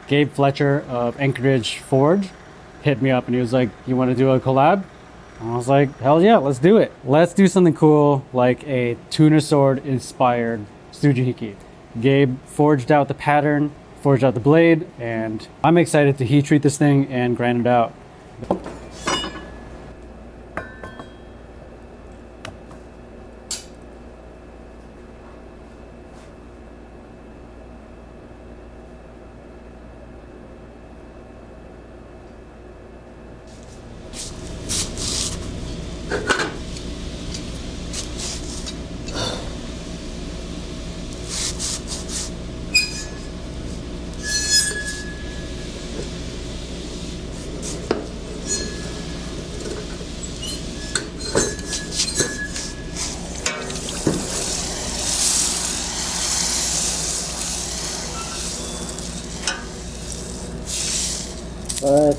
Gabe Fletcher of Anchorage Forge hit me up and he was like, you want to do a collab? And I was like, hell yeah, let's do it. Let's do something cool like a tuna sword inspired tsujihiki. Gabe forged out the pattern, forged out the blade, and I'm excited to heat treat this thing and grind it out.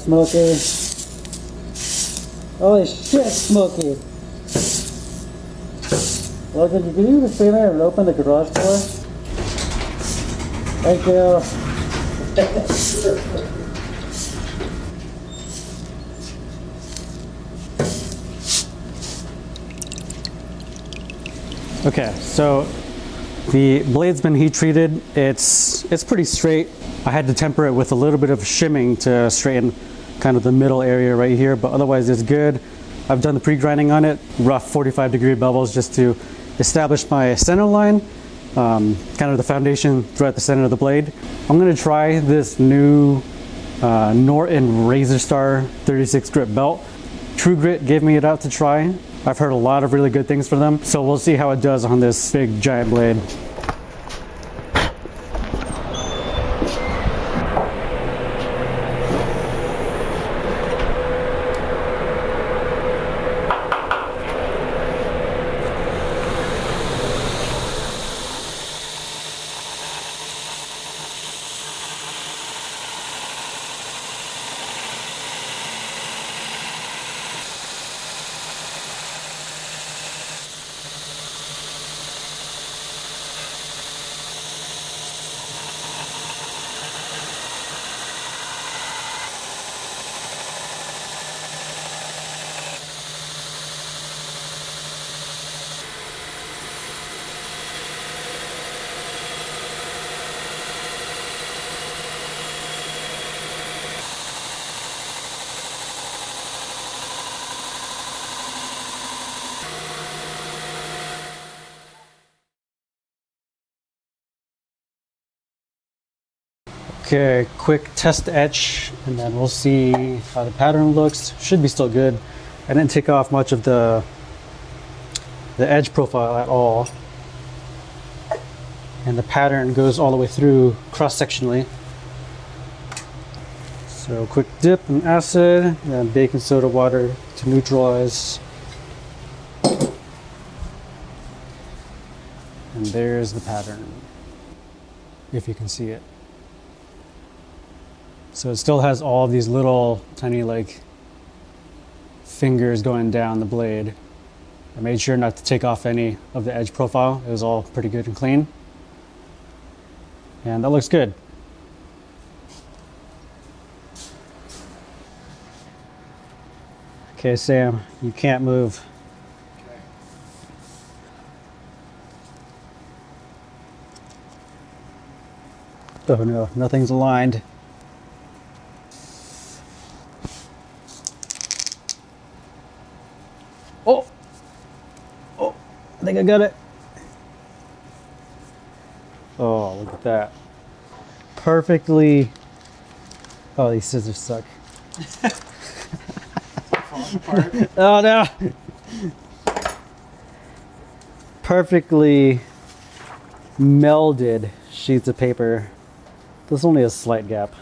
Smoky. Holy shit, Smoky. Well, could you do the favor and open the garage door? Thank you. Okay, so the blade's been heat treated. It's pretty straight. I had to temper it with a little bit of shimming to straighten kind of the middle area right here, but otherwise it's good. I've done the pre-grinding on it, rough 45-degree bevels just to establish my center line, kind of the foundation throughout the center of the blade. I'm gonna try this new Norton Razor Star 36 grit belt. True Grit gave me it out to try. I've heard a lot of really good things from them, so we'll see how it does on this big giant blade. Okay, quick test etch, and then we'll see how the pattern looks. Should be still good. I didn't take off much of the edge profile at all. And the pattern goes all the way through cross-sectionally. So quick dip in acid, and then baking soda water to neutralize. And there's the pattern, if you can see it. So it still has all of these little tiny like fingers going down the blade. I made sure not to take off any of the edge profile. It was all pretty good and clean. And that looks good. Okay, Sam, you can't move. Oh no, nothing's aligned. I think I got it. Oh, look at that. Perfectly. Oh, these scissors suck. Falling apart. Oh no. Perfectly melded sheets of paper. There's only a slight gap.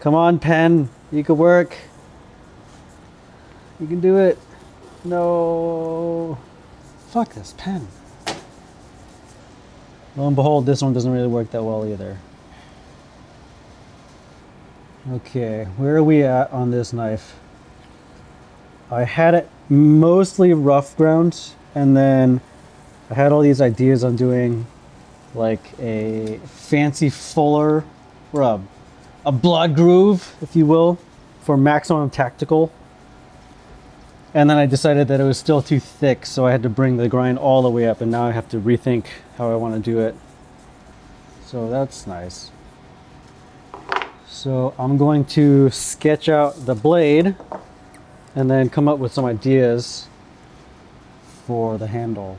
Come on, pen. You can work. You can do it. No. Fuck this pen. Lo and behold, this one doesn't really work that well either. Okay, where are we at on this knife? I had it mostly rough ground, and then I had all these ideas on doing like a fancy fuller or a blood groove, if you will, for maximum tactical. And then I decided that it was still too thick, so I had to bring the grind all the way up, and now I have to rethink how I want to do it. So that's nice. So I'm going to sketch out the blade and then come up with some ideas for the handle.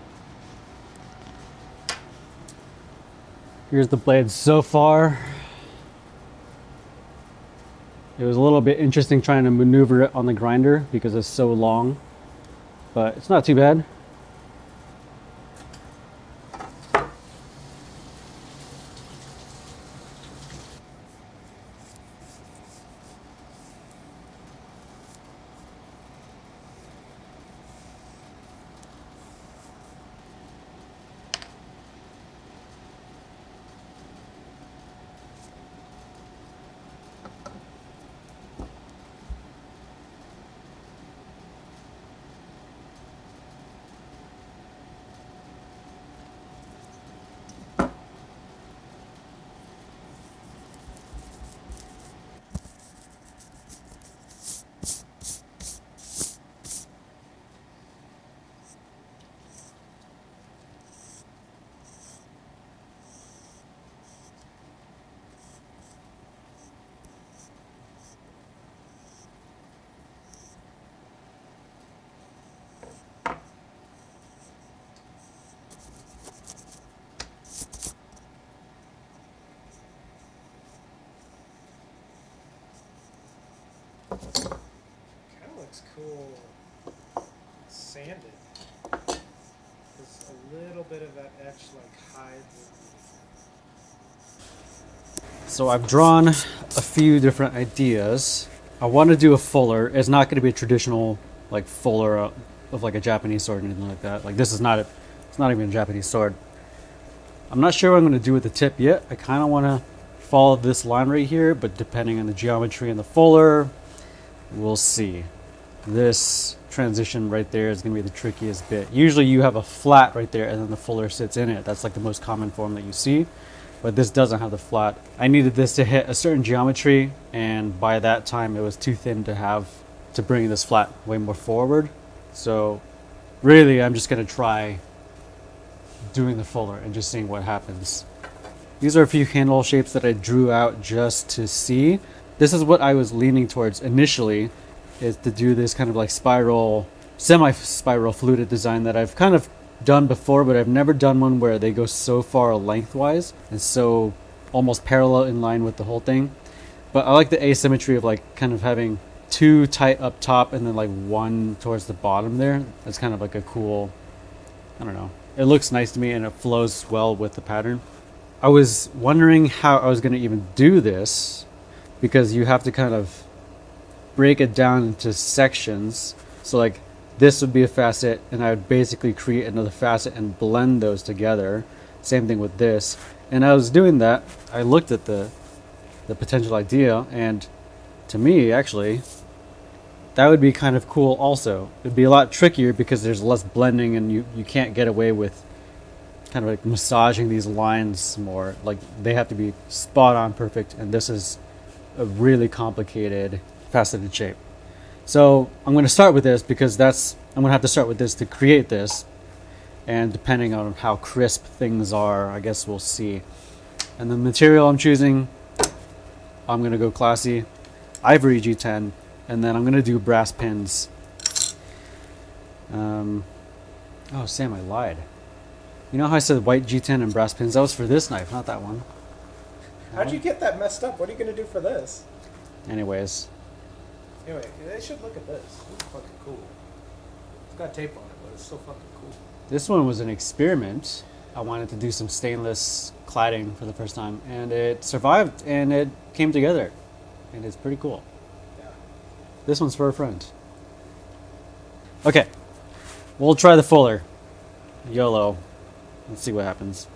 Here's the blade so far. It was a little bit interesting trying to maneuver it on the grinder because it's so long, but it's not too bad. Kind of looks cool sanded. There's a little bit of that etch like hides. So I've drawn a few different ideas. I want to do a fuller. It's not going to be a traditional like fuller of like a Japanese sword or anything like that. Like this is not it's not even a Japanese sword. I'm not sure what I'm going to do with the tip yet. I kind of want to follow this line right here, but depending on the geometry and the fuller, we'll see. This transition right there is going to be the trickiest bit. Usually you have a flat right there and then the fuller sits in it. That's like the most common form that you see, but this doesn't have the flat. I needed this to hit a certain geometry, and by that time it was too thin to bring this flat way more forward. So really I'm just going to try doing the fuller and just seeing what happens. These are a few handle shapes that I drew out just to see. This is what I was leaning towards initially, is to do this kind of like spiral, semi-spiral fluted design that I've kind of done before, but I've never done one where they go so far lengthwise and so almost parallel in line with the whole thing. But I like the asymmetry of like kind of having two tight up top and then like one towards the bottom there. That's kind of like a cool, I don't know. It looks nice to me and it flows well with the pattern. I was wondering how I was going to even do this, because you have to kind of break it down into sections. So like this would be a facet, and I would basically create another facet and blend those together. Same thing with this. And I was doing that. I looked at the potential idea, and to me, actually, that would be kind of cool also. It'd be a lot trickier because there's less blending, and you can't get away with kind of like massaging these lines more. Like they have to be spot on perfect, and this is a really complicated faceted shape. So I'm going to start with this because I'm going to have to start with this to create this, and depending on how crisp things are, I guess we'll see. And the material I'm choosing, I'm going to go classy, ivory G10, and then I'm going to do brass pins. Oh Sam, I lied. You know how I said white G10 and brass pins? That was for this knife, not that one. How'd you get that messed up? What are you going to do for this? Anyways. Anyway, they should look at this. It's fucking cool. It's got tape on it, but it's still fucking cool. This one was an experiment. I wanted to do some stainless cladding for the first time, and it survived, and it came together, and it's pretty cool. Yeah. This one's for a friend. Okay, we'll try the fuller. YOLO. Let's see what happens.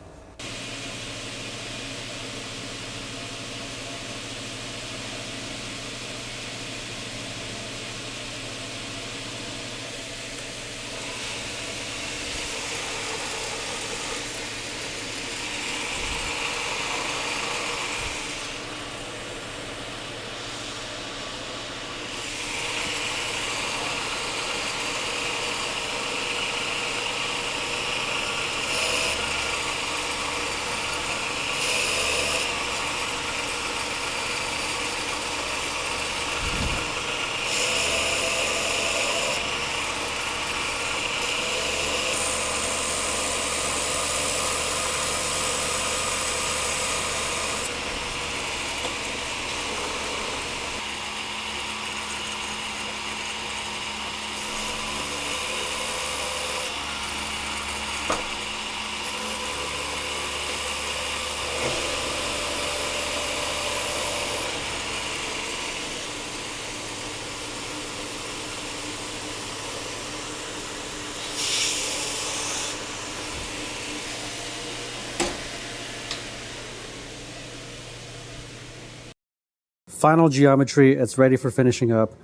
final geometry. It's ready for finishing up.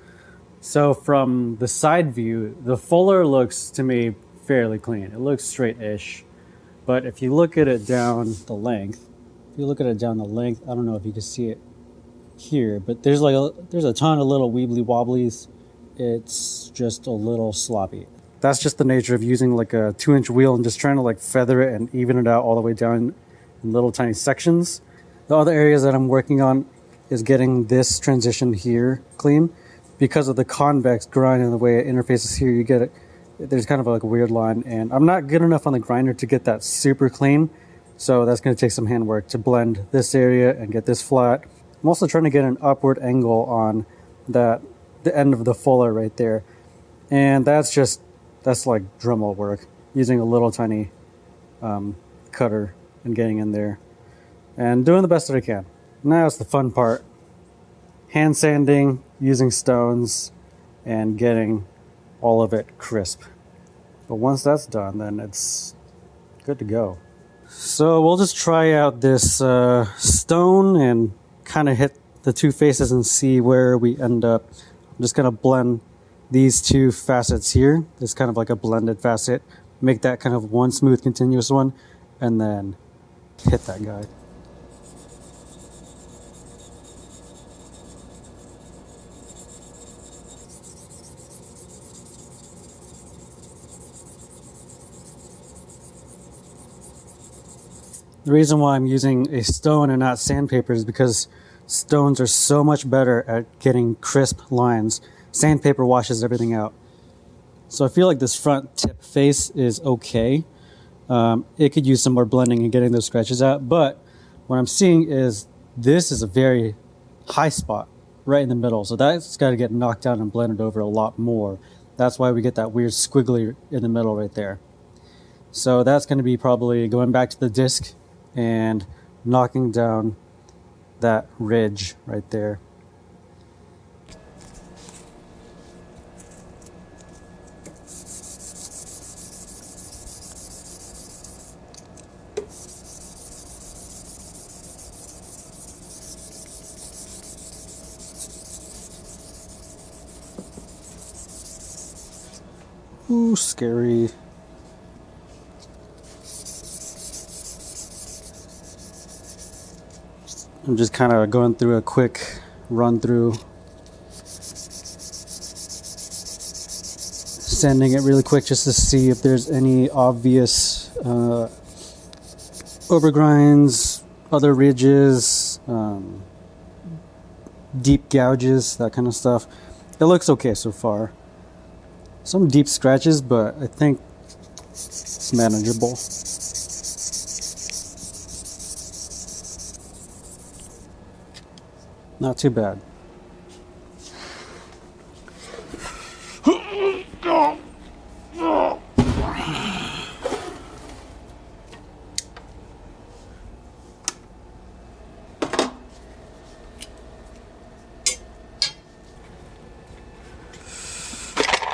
So from the side view, the fuller looks to me fairly clean. It looks straight-ish. But if you look at it down the length, I don't know if you can see it here, but there's a ton of little weebly wobblies. It's just a little sloppy. That's just the nature of using like a 2-inch wheel and just trying to like feather it and even it out all the way down in little tiny sections. The other areas that I'm working on is getting this transition here clean. Because of the convex grind and the way it interfaces here, you get it. There's kind of like a weird line, and I'm not good enough on the grinder to get that super clean. So that's going to take some handwork to blend this area and get this flat. I'm also trying to get an upward angle on the end of the fuller right there. And that's like Dremel work, using a little tiny cutter and getting in there and doing the best that I can. Now it's the fun part. Hand sanding, using stones, and getting all of it crisp. But once that's done, then it's good to go. So we'll just try out this stone and kind of hit the two faces and see where we end up. I'm just going to blend these two facets here. It's kind of like a blended facet. Make that kind of one smooth continuous one, and then hit that guy. The reason why I'm using a stone and not sandpaper is because stones are so much better at getting crisp lines. Sandpaper washes everything out. So I feel like this front tip face is okay. It could use some more blending and getting those scratches out. But what I'm seeing is this is a very high spot right in the middle. So that's got to get knocked down and blended over a lot more. That's why we get that weird squiggly in the middle right there. So that's going to be probably going back to the disc and knocking down that ridge right there. Ooh, scary. I'm just kind of going through a quick run through, sanding it really quick just to see if there's any obvious overgrinds, other ridges, deep gouges, that kind of stuff. It looks okay so far. Some deep scratches, but I think it's manageable. Not too bad.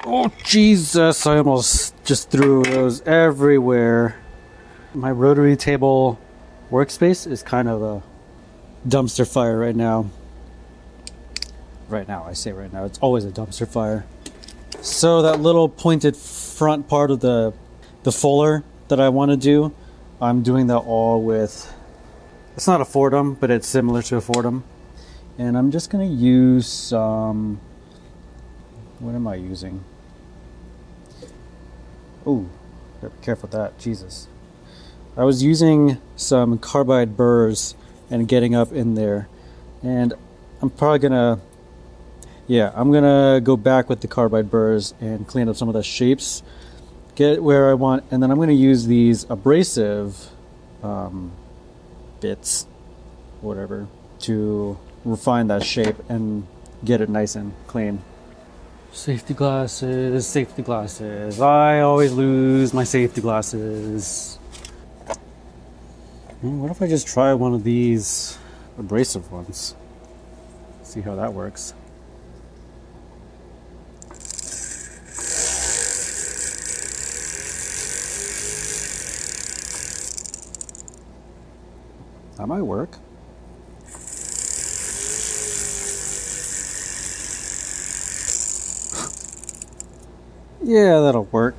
Oh Jesus, I almost just threw those everywhere. My rotary table workspace is kind of a dumpster fire right now. I say right now, it's always a dumpster fire. So that little pointed front part of the fuller that I want to do, I'm doing that all with, it's not a Fordham, but it's similar to a Fordham. And I'm just going to use some, what am I using? Oh, be careful with that, Jesus. I was using some carbide burrs and getting up in there. And I'm probably going to, I'm going to go back with the carbide burrs and clean up some of the shapes, get it where I want, and then I'm going to use these abrasive bits, whatever, to refine that shape and get it nice and clean. Safety glasses, safety glasses. I always lose my safety glasses. What if I just try one of these abrasive ones? See how that works. That might work. Yeah, that'll work.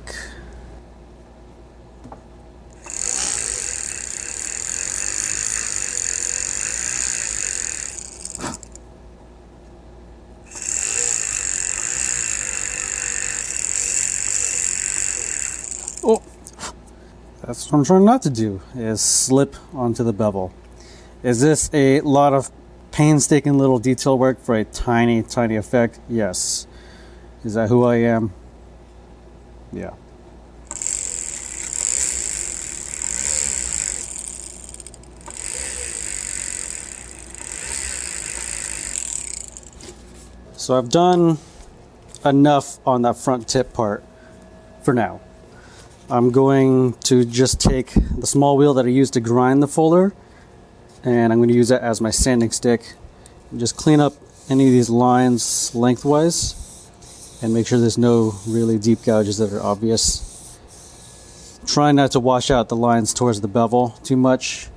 Oh, that's what I'm trying not to do, is slip onto the bevel. Is this a lot of painstaking little detail work for a tiny, tiny effect? Yes. Is that who I am? Yeah. So I've done enough on that front tip part for now. I'm going to just take the small wheel that I used to grind the fuller, and I'm going to use that as my sanding stick and just clean up any of these lines lengthwise and make sure there's no really deep gouges that are obvious. Try not to wash out the lines towards the bevel too much.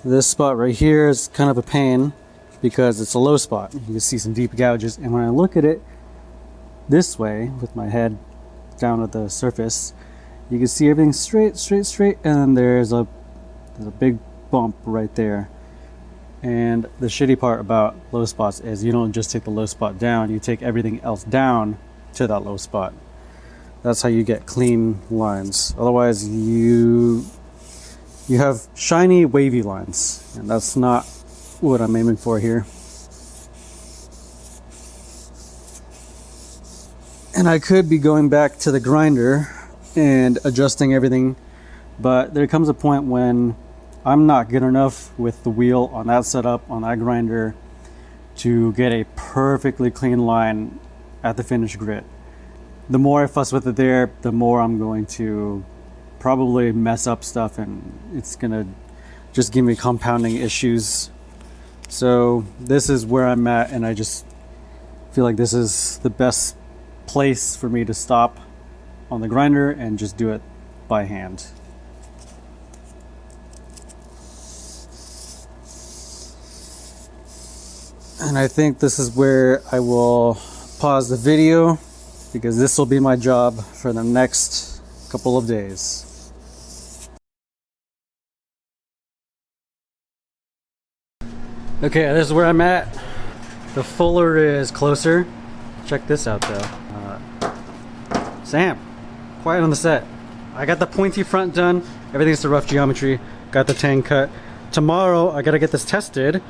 This spot right here is kind of a pain because it's a low spot. You can see some deep gouges, and when I look at it this way with my head down at the surface, you can see everything straight, and then there's a big bump right there. And the shitty part about low spots is you don't just take the low spot down, you take everything else down to that low spot. That's how you get clean lines. Otherwise you have shiny, wavy lines, and that's not what I'm aiming for here. And I could be going back to the grinder and adjusting everything, but there comes a point when I'm not good enough with the wheel on that setup, on that grinder, to get a perfectly clean line at the finished grit. The more I fuss with it there, the more I'm going to probably mess up stuff, and it's gonna just give me compounding issues. So this is where I'm at, and I just feel like this is the best place for me to stop on the grinder and just do it by hand. And I think this is where I will pause the video, because this will be my job for the next couple of days. Okay, this is where I'm at. The fuller is closer. Check this out though. Sam, quiet on the set. I got the pointy front done. Everything's the rough geometry. Got the tang cut. Tomorrow I gotta get this tested,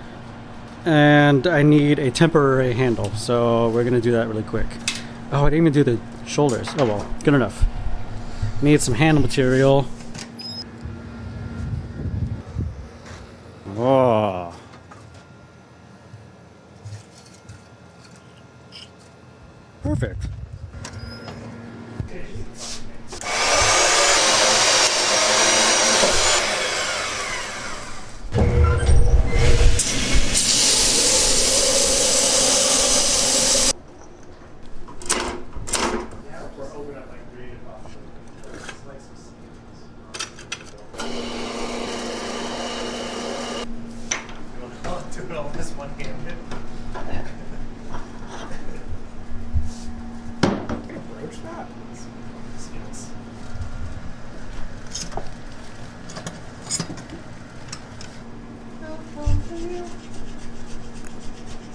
and I need a temporary handle, so we're gonna do that really quick. Oh, I didn't even do the shoulders. Oh well, good enough. Need some handle material. Oh. Perfect.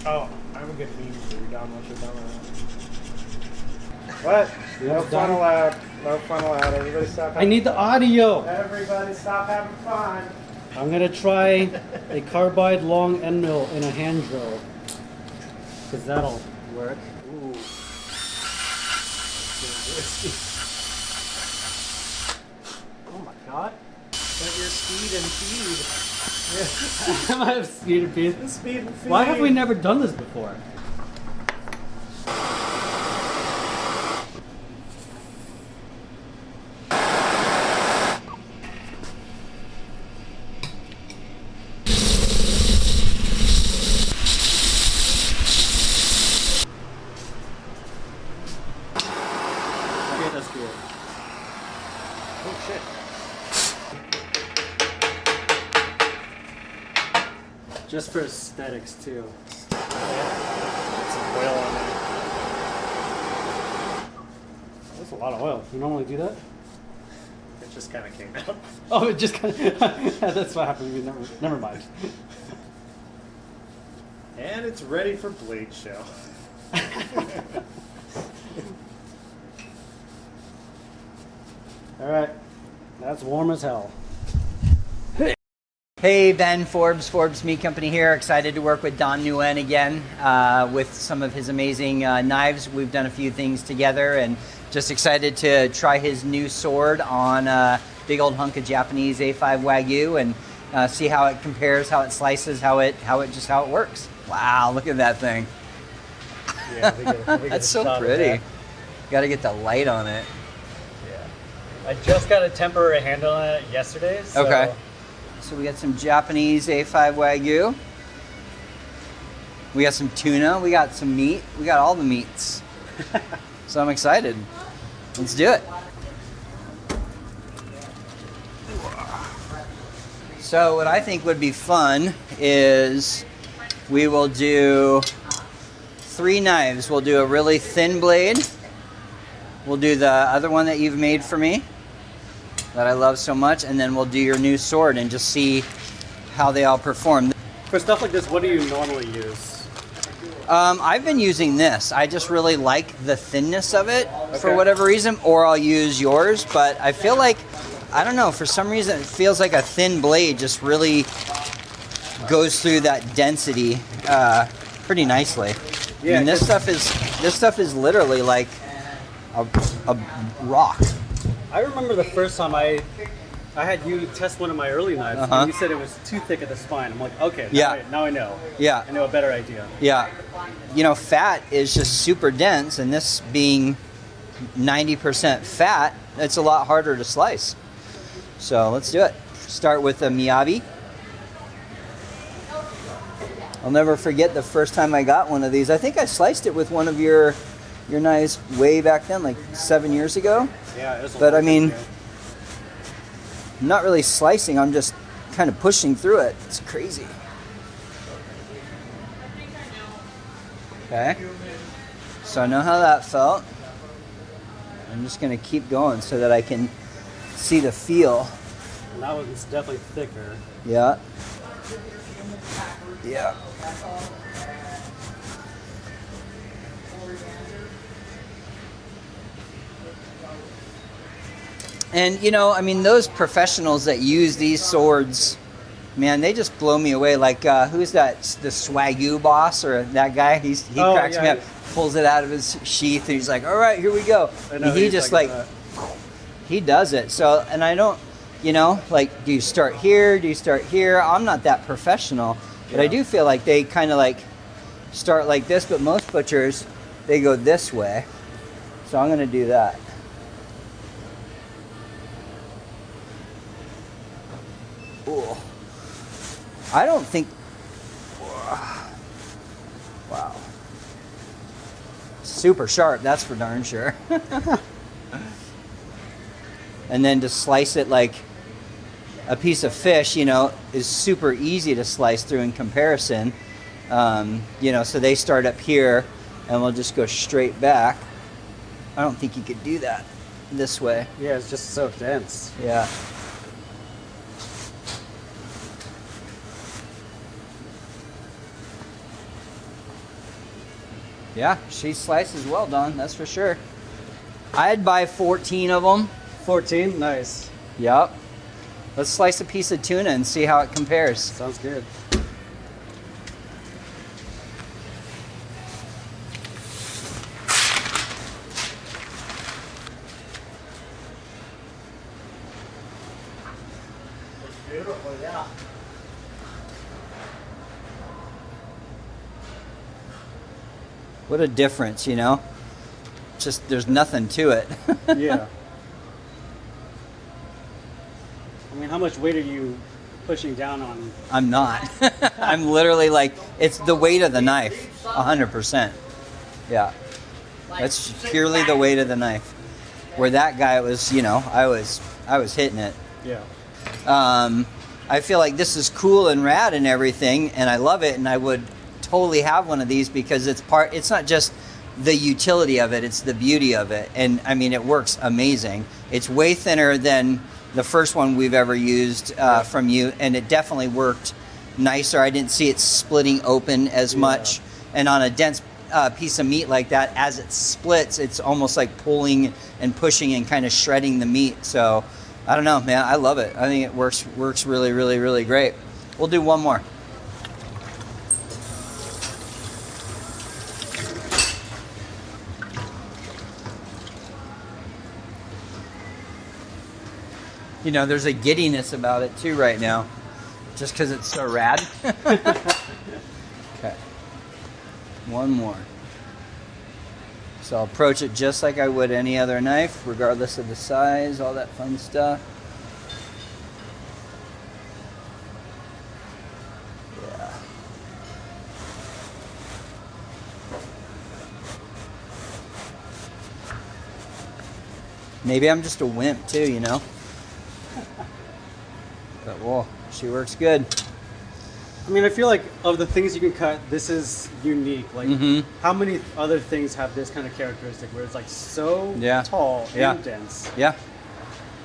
Oh, I would get mean if you're done once you're done with that. What? No fun allowed. No fun allowed. Everybody stop. I need the audio. Everybody stop having fun. I'm gonna try a carbide long end mill in a hand drill, because that'll work. Ooh. Oh my god. But your speed and feed. I have speed and feed. Speed and feed. Why have we never done this before? Okay, that's cool. Oh shit. Just for aesthetics too. Some oil on there. That's a lot of oil. You normally do that? It just kind of came out. Oh, it just kind of... That's what happened. Never mind. And it's ready for blade shell. All right. That's warm as hell. Hey, Ben Forbes, Forbes Meat Company here. Excited to work with Don Nguyen again with some of his amazing knives. We've done a few things together and just excited to try his new sword on a big old hunk of Japanese A5 wagyu and see how it compares, how it slices, how it works. Wow, look at that thing. Yeah, That's so pretty. Got to get the light on it. I just got a temporary handle on it yesterday. So. Okay. So we got some Japanese A5 wagyu. We got some tuna. We got some meat. We got all the meats. So I'm excited. Let's do it. So what I think would be fun is we will do 3 knives. We'll do a really thin blade. We'll do the other one that you've made for me that I love so much, and then we'll do your new sword and just see how they all perform. For stuff like this, what do you normally use? I've been using this. I just really like the thinness of it for whatever reason, or I'll use yours, but I feel like, I don't know, for some reason it feels like a thin blade just really goes through that density pretty nicely. Yeah, I mean, this stuff is literally like a rock. I remember the first time I had you test one of my early knives, and you said it was too thick at the spine. I'm like, okay, now I know. Yeah. I know a better idea. Yeah. You know, fat is just super dense, and this being 90% fat, it's a lot harder to slice. So let's do it. Start with a miyabi. I'll never forget the first time I got one of these. I think I sliced it with one of your knives way back then, like 7 years ago. Yeah, it was but I mean, I'm not really slicing, I'm just kind of pushing through it. It's crazy. Okay, so I know how that felt. I'm just gonna keep going so that I can see the feel. And that one's definitely thicker. Yeah. Yeah. And, you know, I mean, those professionals that use these swords, man, they just blow me away. Like, who's that? The Swagyu boss or that guy? He cracks me up, pulls it out of his sheath, and he's like, all right, here we go. And he just, like, he does it. So, and I don't, you know, like, do you start here? Do you start here? I'm not that professional, but I do feel like they kind of, like, start like this, but most butchers, they go this way. So I'm going to do that. Ooh. I don't think... Wow. Super sharp, that's for darn sure. And then to slice it like a piece of fish, you know, is super easy to slice through in comparison. You know, so they start up here and we'll just go straight back. I don't think you could do that this way. Yeah, it's just so dense. Yeah. Yeah, she slices well done, that's for sure. I'd buy 14 of them. 14? Nice. Yep. Let's slice a piece of tuna and see how it compares. Sounds good. Beautiful, yeah. What a difference, you know? Just, there's nothing to it. Yeah. I mean, how much weight are you pushing down on? I'm not. I'm literally like, it's the weight of the knife, 100%. Yeah. That's purely the weight of the knife. Where that guy was, you know, I was hitting it. Yeah. I feel like this is cool and rad and everything, and I love it, and I would totally have one of these because it's not just the utility of it. It's the beauty of it. And I mean, it works amazing. It's way thinner than the first one we've ever used from you. And it definitely worked nicer. I didn't see it splitting open as much. And on a dense piece of meat like that, as it splits, it's almost like pulling and pushing and kind of shredding the meat. So I don't know, man. I love it. I think it works really, really, really great. We'll do one more. You know, there's a giddiness about it too right now, just because it's so rad. Okay, one more. So I'll approach it just like I would any other knife, regardless of the size, all that fun stuff. Yeah. Maybe I'm just a wimp too, you know? But, whoa, she works good. I mean, I feel like of the things you can cut, this is unique. Like, how many other things have this kind of characteristic where it's like so tall and dense? Yeah.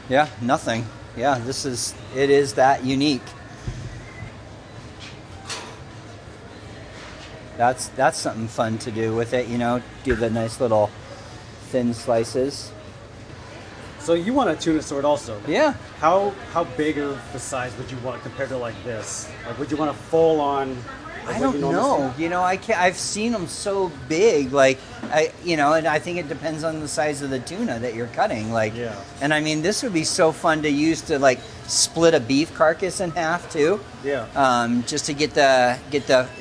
Yeah, nothing. Yeah, it is that unique. That's something fun to do with it, you know, do the nice little thin slices. So you want a tuna sword also? Yeah. How big of the size would you want compared to like this? Like, would you want a full on? I don't know. You know, I've seen them so big, like and I think it depends on the size of the tuna that you're cutting. Like, and I mean, this would be so fun to use to like split a beef carcass in half too. Yeah. Just to get the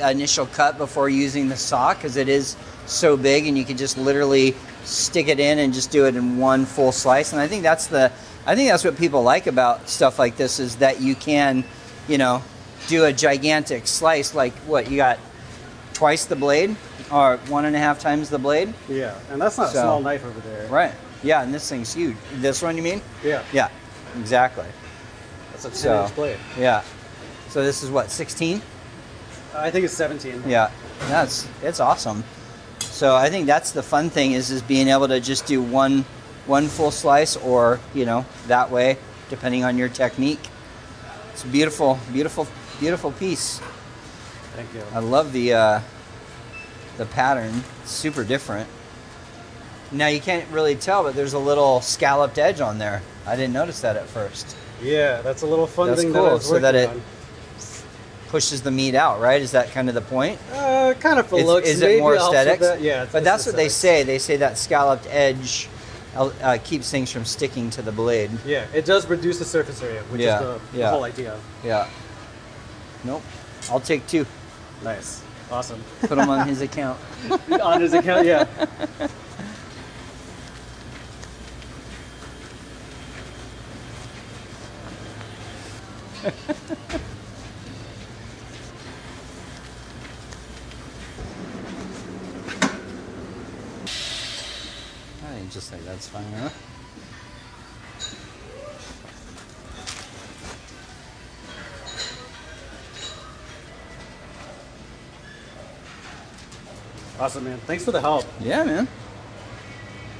initial cut before using the saw, because it is so big, and you can just literally stick it in and just do it in one full slice. And I think that's what people like about stuff like this, is that you can, you know, do a gigantic slice. Like, what, you got twice the blade or 1.5 times the blade? Yeah, and that's not a small knife over there. Right. Yeah, and this thing's huge. This one, you mean? Yeah. Yeah, exactly. That's a 10-inch blade. Yeah. So this is what, 16? I think it's 17. Yeah, it's awesome. So I think that's the fun thing is being able to just do one full slice, or, you know, that way, depending on your technique. It's a beautiful, beautiful, beautiful piece. Thank you. I love the pattern. It's super different. Now you can't really tell, but there's a little scalloped edge on there. I didn't notice that at first. Yeah, that's a little fun That's thing cool. that I was So that working it on. pushes the meat out, right? Is that kind of the point? Kind of for looks. Is it more also aesthetics? Yeah, but that's what they say. They say that scalloped edge keeps things from sticking to the blade. Yeah, it does reduce the surface area, which is the whole idea. Yeah. Nope. I'll take 2. Nice. Awesome. Put them on his account. On his account, yeah. I think just like that's fine, huh? Awesome, man. Thanks for the help. Yeah, man.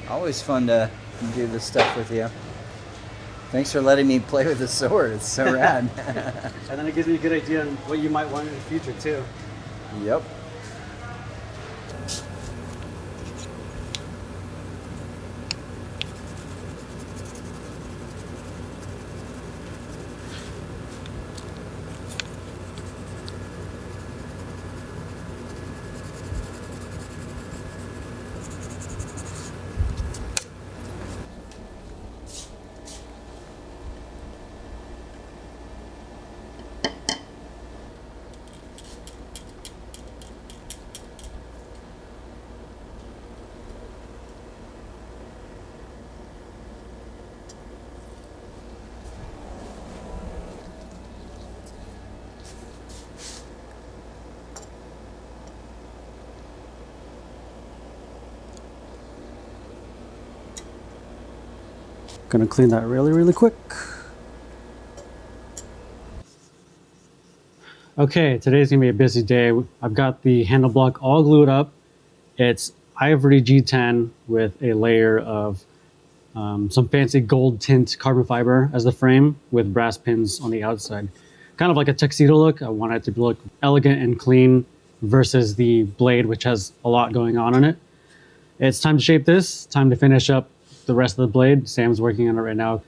Always fun to do this stuff with you. Thanks for letting me play with the sword. It's so rad. And then it gives me a good idea on what you might want in the future, too. Yep. Gonna clean that really, really quick. Okay, today's gonna be a busy day. I've got the handle block all glued up. ivory G10 with a layer of some fancy gold tint carbon fiber as the frame with brass pins on the outside. Kind of like a tuxedo look. I want it to look elegant and clean versus the blade, which has a lot going on in it. It's time to shape this, time to finish up the rest of the blade. Sam's working on it right now.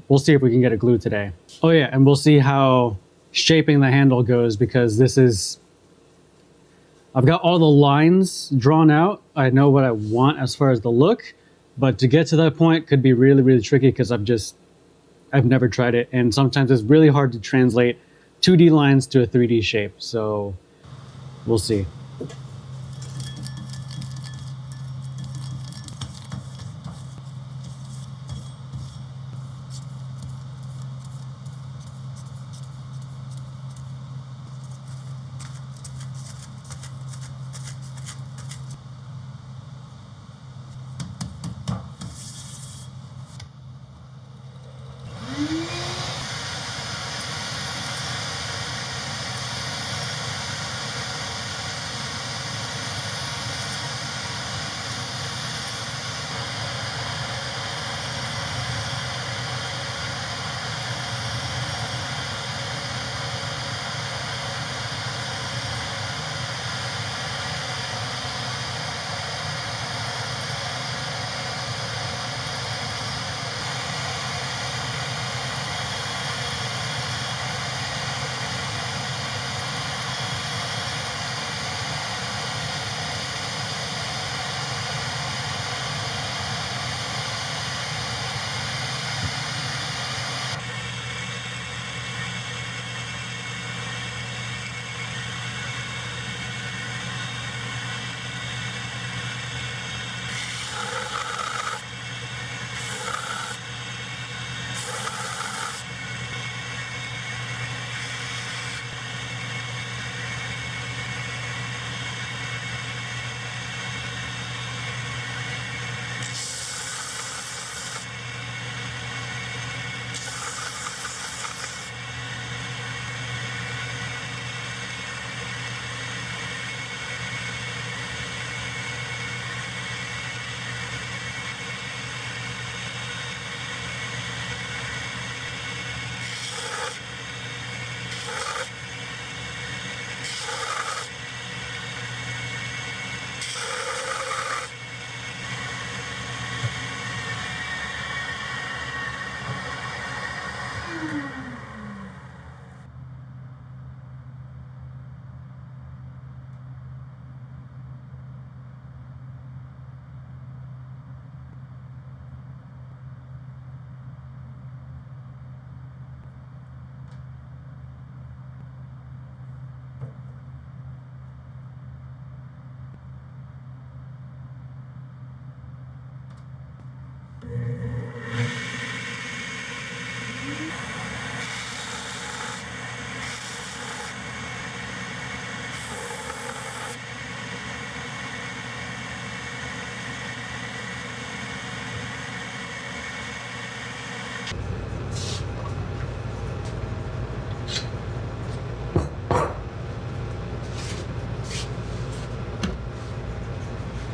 We'll see if we can get it glued today. Oh yeah, and we'll see how shaping the handle goes, because I've got all the lines drawn out. I know what I want as far as the look, but to get to that point could be really, really tricky because I've never tried it. And sometimes it's really hard to translate 2D lines to a 3D shape. So we'll see.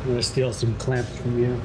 I'm gonna steal some clamps from you.